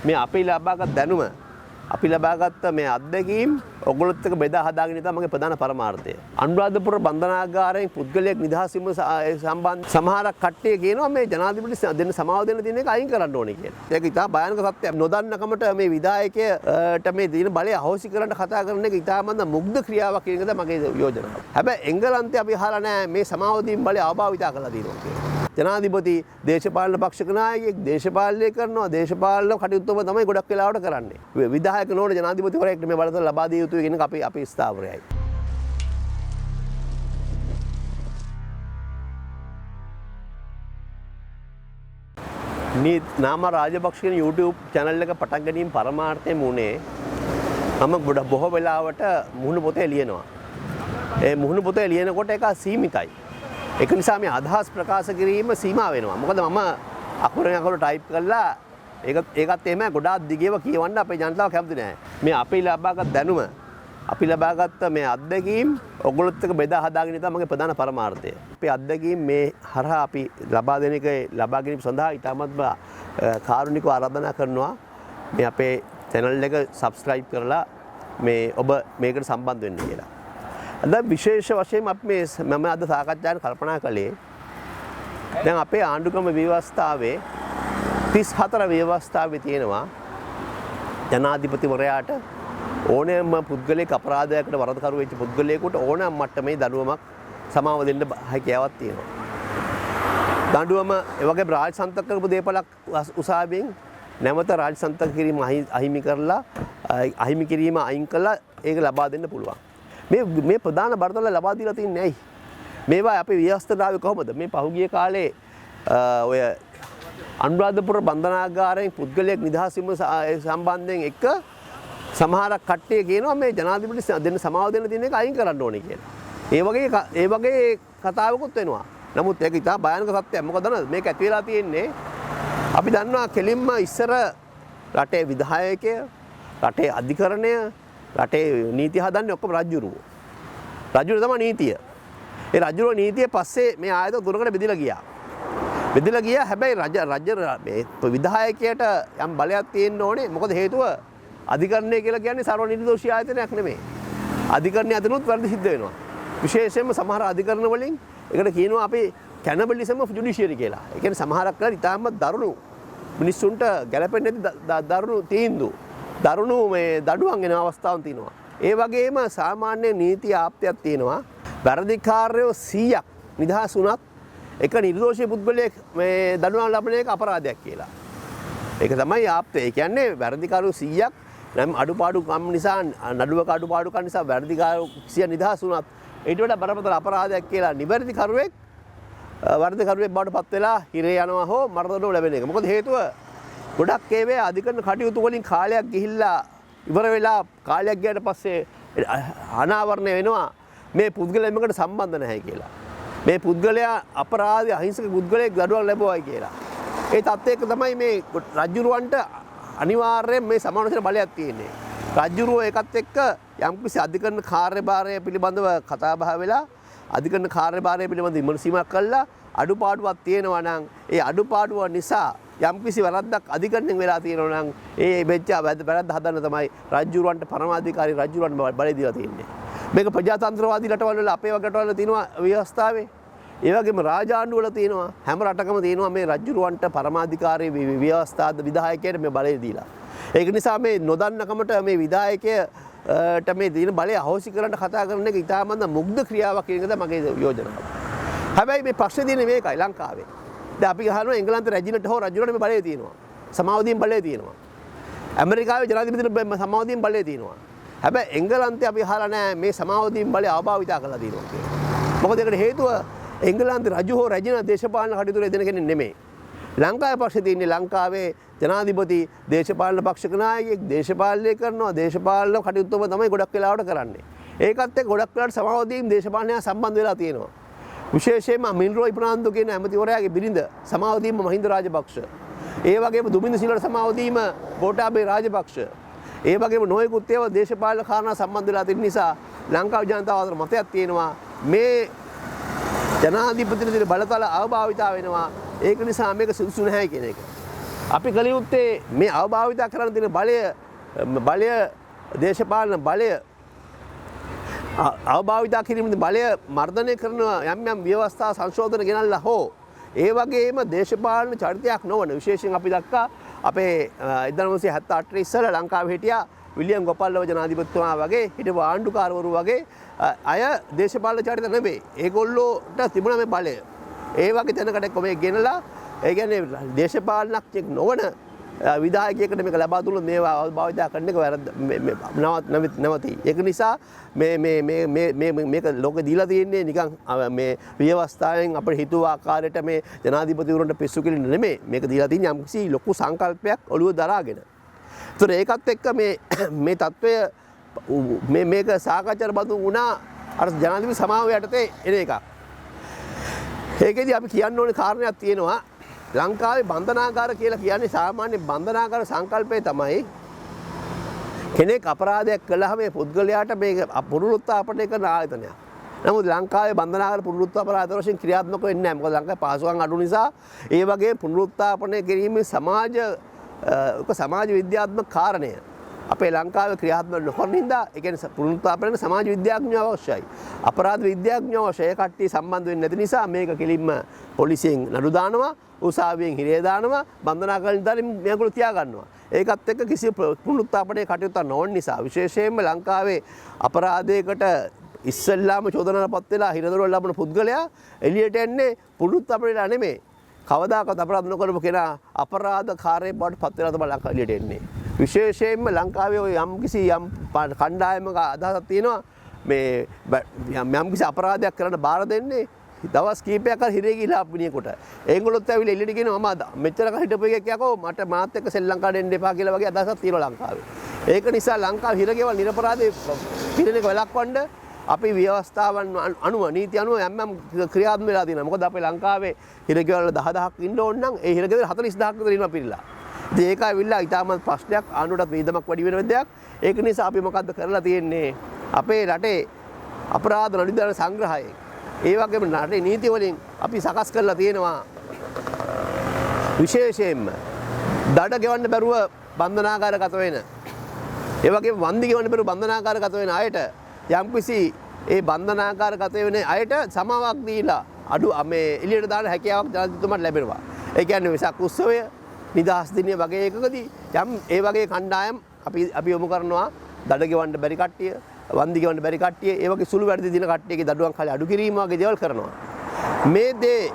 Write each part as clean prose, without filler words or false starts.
මේ අපි ලබාගත් දැනුම අපි ලබාගත්ත මේ අත්දැකීම් ඔයගොල්ලොත් එක්ක බෙදා හදාගෙන තමයි මගේ ප්‍රධාන පරමාර්ථය. අනුරාධපුර බන්ධනාගාරයෙන් පුද්ගලයෙක් නිදහස් වීම සම්බන්ධ සමහරක් කට්ටිය කියනවා මේ ජනාධිපති දෙන්න සමාව දෙන්න තියෙන එක අයින් කරන්න ඕනේ කියලා. ඒක ඉතා භයානක සත්‍යයක්. නොදන්නකමට මේ විධායකයට මේ දින බලය අහෝසි කරන්න කතා කරන එක ඉතාමත් මුග්ධ ක්‍රියාවක් කියන එකද මගේ යෝජනාව. හැබැයි එංගලන්තේ අපි අහලා නැහැ මේ සමාව දීම බලය අභාවිතා කරලා තියෙනවා කියලා. ජනාධිපති දේශපාලන පක්ෂ නායකයෙක් දේශපාලනය කරනවා දේශපාලන කටයුතු තමයි ගොඩක් වෙලාවට කරන්නේ. විධායක නොවන ජනාධිපතිවරයෙක්ට මේ බලතල ලබා දිය යුතුයි කියන එක අපි ස්ථාවරයයි. නාම රාජපක්ෂ කියන YouTube channel එක පටන් ගැනීම පරමාර්ථයෙන් උනේ මම බොහෝ වෙලාවට මුහුණු පොතේ ලියනවා. ඒ මුහුණු පොතේ ලියනකොට ඒක සීමිතයි. ඒක නිසා මේ අදහස් ප්‍රකාශ කිරීම සීමා වෙනවා. මොකද මම අකුරෙන් අකුර ටයිප් කරලා ඒකත් එහෙම ගොඩාක් දිගේව කියවන්න අපේ ජනතාව කැමති නැහැ. මේ අපි ලබාගත් දැනුම අපි ලබාගත්ත මේ අත්දැකීම් ඔයගොල්ලොත් එක්ක බෙදා හදාගෙන තමයි මගේ ප්‍රධාන පරමාර්ථය. අපේ අත්දැකීම් මේ හරහා අපි ලබා දෙන එක ලබා ගැනීම සඳහා ඉතාමත් කාරුණිකව ආරාධනා කරනවා. මේ අපේ channel එක subscribe කරලා මේ ඔබ මේකට සම්බන්ධ වෙන්න කියලා. අද විශේෂ වශයෙන් අපි මම අද සාකච්ඡාවට කල්පනා කළේ දැන් අපේ ආණ්ඩුක්‍රම ව්‍යවස්ථාවේ 34 ව්‍යවස්ථාවේ තියෙනවා ජනාධිපතිවරයාට ඕනෑම පුද්ගලයෙක් අපරාධයකට වරදකරු වෙච්ච පුද්ගලයෙකුට ඕනෑම මට්ටමේ දඬුවමක් සමාව දෙන්න හැකියාවක් තියෙනවා. දඬුවම ඒ වගේ රාජසන්තක කරපු දේපලක් උසාවියෙන් නැවත රාජසන්තක කිරීම අහිමි කරලා අහිමි කිරීම අයින් කළා ඒක ලබා දෙන්න පුළුවන්. මේ ප්‍රධාන බරතල ලබා දීලා තින්නේ ඇයි? මේවා අපේ ව්‍යවස්ථාවේ කොහොමද? මේ පහුගිය කාලේ ඔය අනුරාධපුර බන්ධනාගාරයෙන් පුද්ගලයෙක් නිදහස් වීම සම්බන්ධයෙන් එක සමහරක් කට්ටිය කියනවා මේ ජනාධිපති දෙන්න සමාව දෙන්න තියෙන එක අයින් කරන්න ඕනේ කියලා. ඒ වගේ කතාවකුත් වෙනවා. නමුත් ඒක ඉතා භයානක සත්‍යයක්. මොකද මේක ඇති වෙලා තියෙන්නේ අපි දන්නවා කෙලින්ම ඉස්සර රටේ විධායකය, රටේ අධිකරණය, රටේ නීති හදන්නේ ඔක්කොම රජුරුවෝ. රජුරුවෝ තමයි නීතිය. ඒ රජුරුවෝ නීතිය පස්සේ මේ ආයතන තුනකට බෙදලා ගියා. බෙදලා ගියා හැබැයි මේ විධායකයට යම් බලයක් තියෙන්න ඕනේ. මොකද හේතුව අධිකරණය කියලා කියන්නේ සර්ව නිර්දෝෂී ආයතනයක් නෙමෙයි. අධිකරණය අතනොත් වැරදි සිද්ධ වෙනවා. විශේෂයෙන්ම සමහර අධිකරණ වලින් ඒකට කියනවා අපි කැනබලිසම් ඔෆ් ජුඩිෂියරි කියලා. ඒ කියන්නේ සමහරක් කරලා ඉතාමත් දරුණු මිනිස්සුන්ට ගැලපෙන්නේ නැති දරුණු තීන්දුව දරුණු මේ දඩුවම් එන අවස්ථාවක් තියෙනවා. ඒ වගේම සාමාන්‍ය නීති ආප්තයක් තියෙනවා. වැරදිකාරයෝ 100ක් නිදහස් වුණත් එක නිර්දෝෂී පුද්ගලයෙක් මේ දඩුවම් ලබන එක අපරාධයක් කියලා. ඒක තමයි ආප්තය. ඒ කියන්නේ වැරදිකාරයෝ 100ක් නම් අඩුපාඩුකම් නිසා නඩුවක අඩුපාඩුකම් නිසා වැරදිකාරයෝ 100 නිදහස් වුණත් ඊට වඩා බරපතල අපරාධයක් කියලා නිවැරදිකරුවෙක් වර්ධකරුවෙක් බවට පත් වෙලා හිරේ යනවා හෝ මරණය ලැබෙන එක. මොකද හේතුව ගොඩක් ඒවේ අධිකරණ කටයුතු වලින් කාලයක් ගිහිල්ලා ඉවර වෙලා කාලයක් ගියාට පස්සේ අනාවරණය වෙනවා මේ පුද්ගලයා එමකට සම්බන්ධ නැහැ කියලා. මේ පුද්ගලයා අපරාධ අහිංසක පුද්ගලයෙක් දඩුවම් ලැබුවයි කියලා. ඒ තත්ත්වයක තමයි මේ රජුරවන්ට අනිවාර්යයෙන් මේ සමානතර බලයක් තියෙන්නේ. රජුරෝ ඒකත් එක්ක යම්කිසි අධිකරණ කාර්යභාරය පිළිබඳව කතා බහ වෙලා අධිකරණ කාර්යභාරය පිළිබඳව විමසීමක් කළා අඩුපාඩුවක් තියෙනවා නම් ඒ අඩුපාඩුව නිසා යම්කිසි වැරද්දක් අධිකරණයෙන් වෙලා තියෙනවා නම් ඒ වෙච්ච වැරද්ද හදන්න තමයි රජුරවන්ට පරමාධිකාරී රජුරවන්ට බලය දීලා තියෙන්නේ. මේක ප්‍රජාතන්ත්‍රවාදී රටවල් වල අපේ වගේ රටවල් තියෙනවා ව්‍යවස්ථාවේ. ඒ වගේම රාජාණ්ඩු වල තියෙනවා හැම රටකම තියෙනවා මේ රජුරවන්ට පරමාධිකාරී ව්‍යවස්ථාද විධායකයට මේ බලය දීලා. ඒක නිසා මේ නොදන්නකමට මේ විධායකයට මේ දින බලය අහෝසි කරන්න කතා කරන එක ඉතාමත් මුග්ධ ක්‍රියාවක් කියන එකද මගේ යෝජනාව. හැබැයි මේ ප්‍රශ්නේ තියෙන්නේ මේකයි ලංකාවේ. දැන් අපි අහනවා එංගලන්ත රැජිනට හෝ රජුරට මේ බලය තියෙනවා. සමාවදීන් බලය තියෙනවා. ඇමරිකාවේ ජනාධිපතිට සමාවදීන් බලය තියෙනවා. හැබැයි එංගලන්තේ අපි අහලා නැහැ මේ සමාවදීන් බලය අභාවිතා කරලා තියෙනවා කියලා. මොකද ඒකට හේතුව එංගලන්ත රජු හෝ රැජින දේශපාලන කටයුතු දෙන කෙනෙක් නෙමෙයි. ලංකාවේ පක්ෂේ තියෙන්නේ ලංකාවේ ජනාධිපති දේශපාලන පක්ෂ නායකයෙක් දේශපාලනය කරනවා දේශපාලන කටයුතුම තමයි ගොඩක් වෙලාවට කරන්නේ. ඒකත් එක්ක ගොඩක් වෙලාවට සමාවදීන් දේශපාලනය සම්බන්ධ වෙලා තියෙනවා. විශේෂයෙන්ම මින්රෝයි ප්‍රනාන්දු කියන ඇමතිවරයාගේ බිරිඳ සමාවදීම මහින්ද රාජපක්ෂ. ඒ වගේම දුමින්ද සිල්වට සමාවදීම ගෝඨාභය රාජපක්ෂ. ඒ වගේම නොයෙකුත් ඒවා දේශපාලන කාරණා සම්බන්ධ වෙලා තියෙන නිසා ලංකාවේ ජනතාව අතර මතයක් තියෙනවා මේ ජනාධිපතිතුමාගේ බලතල අභාවිතා වෙනවා. ඒක නිසා මේක සුදුසු නැහැ කියන එක. අපි කළ යුත්තේ මේ අවභාවිත කරන්න තියෙන බලය දේශපාලන බලය අවභාවිතා කිරීම බලය මර්ධනය කරන යම් ව්‍යවස්ථා සංශෝධන ගෙනල්ලා හෝ ඒ වගේම දේශපාලන චරිතයක් නොවන විශේෂයෙන් අපි දක්කා අපේ 1978 ඉස්සර ලංකාවේ හිටියා විලියම් ගෝපල්ලව ජනාධිපතිතුමා වගේ හිටපු ආණ්ඩුකාරවරු වගේ අය දේශපාලන චරිත නෙමෙයි. ඒගොල්ලෝට තිබුණා මේ බලය. ඒ වගේ තැනකට කොමේ ගෙනලා ඒ කියන්නේ දේශපාලනඥයෙක් නොවන විධායකයෙකුට මේක ලබා දුන්නොත් මේවා අවබෝධය කරන්න එක වැරද්ද නැවති. ඒක නිසා මේක ලෝකෙ දීලා තියෙන්නේ නිකන් මේ ව්‍යවස්ථාවෙන් අපිට හිතුව ආකාරයට මේ ජනාධිපතිවරුන්ට පිස්සු කෙලින්න නෙමෙයි. මේක දීලා තියෙන්නේ යම්කිසි ලොකු සංකල්පයක් ඔළුව දරාගෙන. ඒතර ඒකත් එක්ක මේ තත්වය මේක සාකච්ඡාට බඳු වුණා අර ජනාධිපති සමාව යටතේ එන එකක්. ඒකෙදි අපි කියන්න ඕනේ කාරණයක් තියෙනවා. ලංකාවේ බන්ධනාගාර කියලා කියන්නේ සාමාන්‍ය බන්ධනාගාර සංකල්පය තමයි කෙනෙක් අපරාධයක් කළාම මේ පුද්ගලයාට මේක පුනරුත්ථාපනය කරන ආයතනයක්. නමුත් ලංකාවේ බන්ධනාගාර පුනරුත්ථාපන වශයෙන් ක්‍රියාත්මක වෙන්නේ නැහැ. මොකද ලංකාවේ පාසුකම් අඩු නිසා ඒ වගේ පුනරුත්ථාපනය කිරීමේ සමාජ විද්‍යාත්මක කාරණය අපේ ලංකාවේ ක්‍රියාත්මක නොකරන හින්දා ඒ කියන්නේ පුනරුත්ථාපනයේ සමාජ විද්‍යාඥයෝ අවශ්‍යයි. අපරාධ විද්‍යාඥයෝ අවශ්‍යයි. ඒ කට්ටිය සම්බන්ධ වෙන්නේ නැති නිසා මේක කෙලින්ම පොලිසියෙන් නඩු දානවා, උසාවියෙන් හිරේ දානවා, බන්ධනාගාරයෙන් දාලා මේගොල්ලෝ තියා ගන්නවා. ඒකත් එක්ක කිසි පුනරුත්ථාපනයේ කටයුතු නොවන නිසා විශේෂයෙන්ම ලංකාවේ අපරාධයකට ඉස්සෙල්ලාම චෝදනාපත් වෙලා හිරදොරවල් ලබන පුද්ගලයා එළියට එන්නේ පුනරුත්ථාපනයට නෙමෙයි. කවදාකවත් අපරාධ නොකරපු කෙනා අපරාධකාරයෙක් බවට පත් වෙලා තමයි ලංකාව එළියට එන්නේ. විශේෂයෙන්ම ලංකාවේ ඔය යම්කිසි කණ්ඩායමක අදහසක් තියෙනවා මේ යම්කිසි අපරාධයක් කරන්න බාර දෙන්නේ දවස් කීපයක් අර හිරේ ගිහලා අපිනියකොට. ඒගොල්ලොත් ඇවිල්ලා එළියට කියනවා මම මෙච්චර කල් හිටපු එකක් යකෝ මට මාත් එක්ක ශ්‍රී ලංකාවට එන්න එපා කියලා වගේ අදහසක් තියෙනවා ලංකාවේ. ඒක නිසා ලංකාවේ හිරගෙවල් නිරපරාධේ පිළිෙන එක වළක්වන්න අපි ව්‍යවස්ථාවන් අනුව නීති අනුව යම් ක්‍රියාත්මක වෙලා තියෙනවා. මොකද අපේ ලංකාවේ හිරගෙවල් 10000ක් ඉන්න ඕන නම් ඒ හිරගෙවල් 40000ක් විතර ඉන්නවා පිළිලා. ඉතින් ඒක ඇවිල්ලා ඊටමත් ප්‍රශ්නයක් ආණ්ඩුවටත් වේදමක් වැඩි වෙන දෙයක්. ඒක නිසා අපි මොකද්ද කරලා තියෙන්නේ? අපේ රටේ අපරාධ නඩු සංග්‍රහය ඒ වගේම රටේ නීති වලින් අපි සකස් කරලා තියෙනවා විශේෂයෙන්ම දඩ ගෙවන්න බැරුව බන්ධනාගාරගත වෙන ඒ වගේම වන්දි ගෙවන්න බැරුව බන්ධනාගාරගත වෙන අයට යම්කිසි ඒ බන්ධනාගාරගත වෙන අයට සමාවක් දීලා අඩු මේ එළියට දාන හැකියාවක් ජනාධිපතිතුමාට ලැබෙනවා. ඒ කියන්නේ වෙසක් උත්සවය නිදහස් දිනය වගේ එකකදී යම් ඒ වගේ කණ්ඩායම් අපි යොමු කරනවා දඩ ගෙවන්න බැරි කට්ටිය වන්දි ගෙවන්න බැරි කට්ටිය ඒ වගේ සුළු වැඩි දින කට්ටියගේ දඩුවම් කාලේ අඩු කිරීම වගේ දේවල් කරනවා. මේ දේ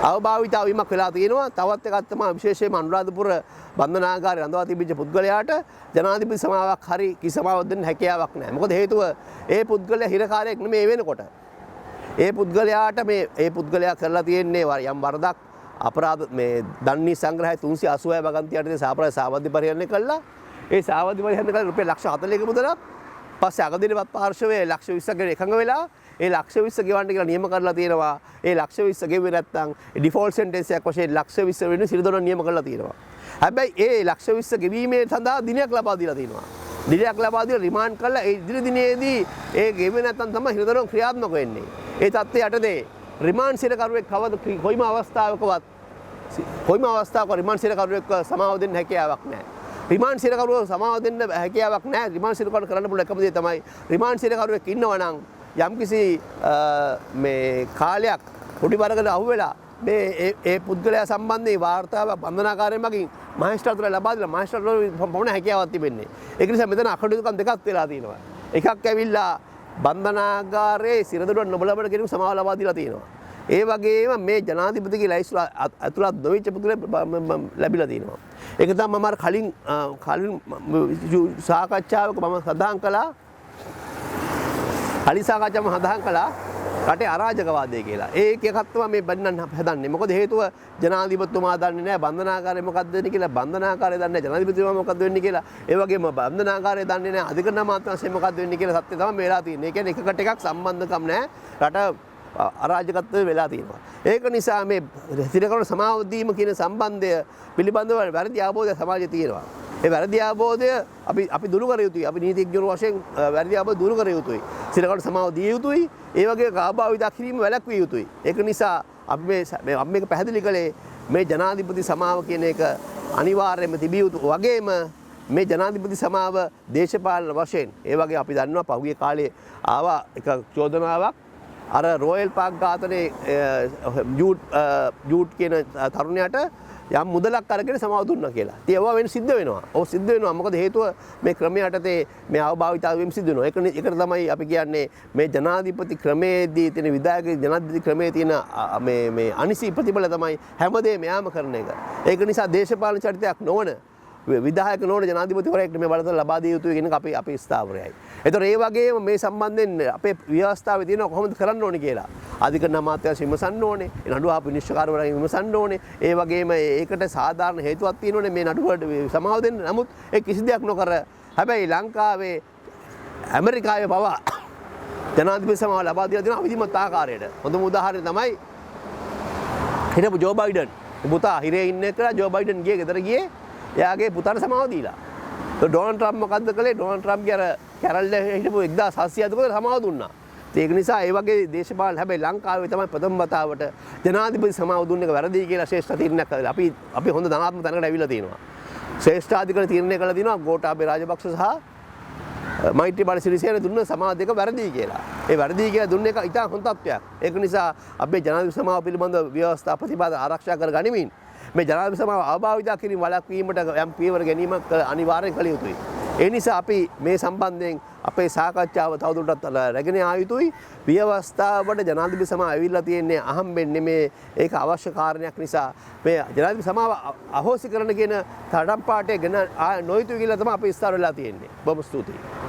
අවභාවිතා වීමක් වෙලා තියෙනවා. තවත් එකක් තමයි විශේෂයෙන්ම අනුරාධපුර බන්ධනාගාරයේ රඳවා තිබිච්ච පුද්ගලයාට ජනාධිපති සමාවක් හරි කිසි සමාවක් දෙන්න හැකියාවක් නැහැ. මොකද හේතුව ඒ පුද්ගලයා හිරකාරයෙක් නෙමෙයි වෙනකොට. ඒ පුද්ගලයාට ඒ පුද්ගලයා කරලා තියෙන්නේ යම් වරදක් අපරාධ මේ දන්නේ සංග්‍රහය 386 වගන්ති යටතේ සාවද්‍ය පරිහරණය කළා. ඒ සාවද්‍ය පරිහරණය කළා රුපියල් ලක්ෂ 40ක මුදලක්. පස්සේ අගදිනපත් පාර්ශවයේ ලක්ෂ 20ක එකඟ වෙලා ඒ ලක්ෂ 20 ගෙවන්න කියලා නියම කරලා තියෙනවා. ඒ ලක්ෂ 20 ගෙවුවේ නැත්නම් ඩිෆෝල්ට් සෙන්ටෙන්ස් එකක් වශයෙන් ලක්ෂ 20 වෙනුවෙන් සිරිදොරන් නියම කරලා තියෙනවා. හැබැයි ඒ ලක්ෂ 20 ගෙවීමේ සඳහා දිනයක් ලබා දීලා තියෙනවා. දිනයක් ලබා දීලා රිමාන්ඩ් කරලා ඒ ඉදිරි දිනේදී ඒ ගෙවුවේ නැත්නම් තමයි සිරිදොරන් ක්‍රියාත්මක වෙන්නේ. ඒ தත්ත්වය යටතේ රිමාන්ඩ් සිරකරුවෙක් කොයිම අවස්ථාවකවත් රිමාන්ඩ් සිරකරුවෙක් සමාව දෙන්න හැකියාවක් නැහැ. රිමාන්ඩ් සිරකරුව සමාව දෙන්න හැකියාවක් නැහැ. රිමාන්ඩ් සිරකරුවට කරන්න පුළුවන් එකම දේ තමයි රිමාන්ඩ් සිරකරුවෙක් ඉන්නවා නම් යම්කිසි මේ කාලයක් පොඩි වරකට අහුවෙලා ඒ පුද්ගලයා සම්බන්ධයෙන් වාර්තාවක් බන්ධනාගාරයෙන් මගින් මහේස්ත්‍රාත්වයට ලබා දීලා මහේස්ත්‍රාත්වයට පමණ හැකියාවක් තිබෙන්නේ. ඒක නිසා මෙතන අකටයුතුකම් දෙකක් වෙලා තියෙනවා. එකක් ඇවිල්ලා බන්ධනාගාරයේ සිරදොරන් නොබලබල කෙනෙකු සමාව ලබා දීලා තියෙනවා. ඒ වගේම මේ ජනාධිපතිගේ ලයිස්තු ඇතුළත් නොවිච්ච පුද්ගලයා ලැබිලා තියෙනවා. ඒක තමයි මම කලින් සාකච්ඡාවක මම සඳහන් කළා. කලින් සාකච්ඡාවම සඳහන් කළා රටේ අරාජකවාදය කියලා. ඒක එකක් තමයි මේ බන්නන් හදන්නේ. මොකද හේතුව ජනාධිපතිතුමා දන්නේ නැහැ බන්ධනාගාරය මොකක්ද වෙන්නේ කියලා. බන්ධනාගාරය දන්නේ නැහැ ජනාධිපතිතුමා මොකක්ද වෙන්නේ කියලා. ඒ වගේම බන්ධනාගාරය දන්නේ නැහැ අධිකරණ අමාත්‍යාංශය මොකක්ද වෙන්නේ කියලා සත්‍ය තමයි වෙලා තියෙන්නේ. ඒ කියන්නේ එකකට එකක් සම්බන්ධකම් නැහැ. රට අරාජකත්වය වෙලා තියෙනවා. ඒක නිසා මේ සිරකරුණ සමාව දීම කියන සම්බන්ධය පිළිබඳව වැරදි අවබෝධය සමාජයේ තියෙනවා. ඒ වැරදි අවබෝධය අපි දුරු කර යුතුයි. අපි නීතිඥයෝ වශයෙන් වැරදි අවබෝධය දුරු කර යුතුයි. සිරකරුණ සමාව දිය යුතුයි. ඒ වගේ කාභාවිතා කිරීම වැළැක්විය යුතුයි. ඒක නිසා අපි මේක පැහැදිලි කළේ මේ ජනාධිපති සමාව කියන එක අනිවාර්යයෙන්ම තිබිය යුතු වගේම මේ ජනාධිපති සමාව දේශපාලන වශයෙන් ඒ වගේ අපි දන්නවා පහුගිය කාලේ ආවා එක චෝදනාවක් අර රොයල් පාක් ඝාතනයේ ජූට් කියන තරුණයාට යම් මුදලක් අරගෙන සමාව දුන්නා කියලා. ඉතින් ඒවා වෙන සිද්ධ වෙනවා. ඔව් සිද්ධ වෙනවා. මොකද හේතුව මේ ක්‍රමයටතේ මේ අවභාවිතාව වෙමින් සිද්ධ වෙනවා. ඒකට තමයි අපි කියන්නේ මේ ජනාධිපති ක්‍රමයේදී තියෙන විධායක ජනාධිපති ක්‍රමයේ තියෙන මේ අනිසි ප්‍රතිඵල තමයි හැමදේම යාම කරන එක. ඒක නිසා දේශපාලන චරිතයක් නොවන විධායක නොවන ජනාධිපතිවරයෙක්ට මේ බලතල ලබා දිය යුතුයි කියන එක අපේ ස්ථාවරයයි. ඒතර ඒ වගේම මේ සම්බන්ධයෙන් අපේ ව්‍යවස්ථාවේ තියෙන කොහොමද කරන්න ඕනේ කියලා. අධිකරණ අමාත්‍යාංශ විමසන්න ඕනේ. නඩුව ආපු විනිශ්චයකාරවරුන් විමසන්න ඕනේ. ඒ වගේම ඒකට සාධාරණ හේතුවක් තියෙනෝනේ මේ නඩුවට සමාව දෙන්න. නමුත් ඒ කිසි දෙයක් නොකර හැබැයි ලංකාවේ ඇමරිකාවේ පවා ජනාධිපති සමාව ලබා දීලා තියෙන අවිධිමත් ආකාරයට. හොඳම උදාහරණය තමයි හිටපු ජෝ බයිඩන්. පුතා හිරේ ඉන්න එක ජෝ බයිඩන් ගියේ ගෙදර ගියේ එයාගේ පුතාට සමාව දීලා. ඩොනල්ඩ් ට්‍රම්ප් මොකද්ද කළේ? ඩොනල්ඩ් ට්‍රම්ප්ගේ අර කැරල්ල හිටපු 1700 කට සමාව දුන්නා. ඒක නිසා ඒ වගේ දේශපාලන හැබැයි ලංකාවේ තමයි ප්‍රථම වතාවට ජනාධිපති සමාව දුන්න එක වැරදි කියලා ශ්‍රේෂ්ඨ තීරණයක් කළා. අපි හොඳ ධනාත්මක තැනකට ඇවිල්ලා තියෙනවා. ශ්‍රේෂ්ඨාධිකරණ තීරණය කළා තියෙනවා ගෝඨාභය රාජපක්ෂ සහ මෛත්‍රීපාල සිරිසේන දුන්න සමාව දෙක වැරදි කියලා. ඒ වැරදි කියලා දුන්න එක ඉතා හොඳ තත්ත්වයක්. ඒක නිසා අපේ ජනාධිපති සමාව පිළිබඳ ව්‍යවස්ථා ප්‍රතිපද ආරක්ෂා කර ගනිමින් මේ ජනාධිපති සමාව අභාවිතා කිරීම වළක්වීමට යම් පියවර ගැනීමක් අනිවාර්යෙන් කළ යුතුයි. ඒ නිසා අපි මේ සම්බන්ධයෙන් අපේ සාකච්ඡාව තවදුරටත් රැගෙන යා යුතුයි. ව්‍යවස්ථාවට ජනාධිපති සමාව ඇවිල්ලා තියෙන්නේ අහම්බෙන් නෙමේ. ඒක අවශ්‍ය කාරණයක් නිසා මේ ජනාධිපති සමාව අහෝසි කරන කියන තඩම් පාටේ ගෙන නොයුතුයි කියලා තමයි අපි ඉස්තර වෙලා තියෙන්නේ. බොහොම ස්තුතියි.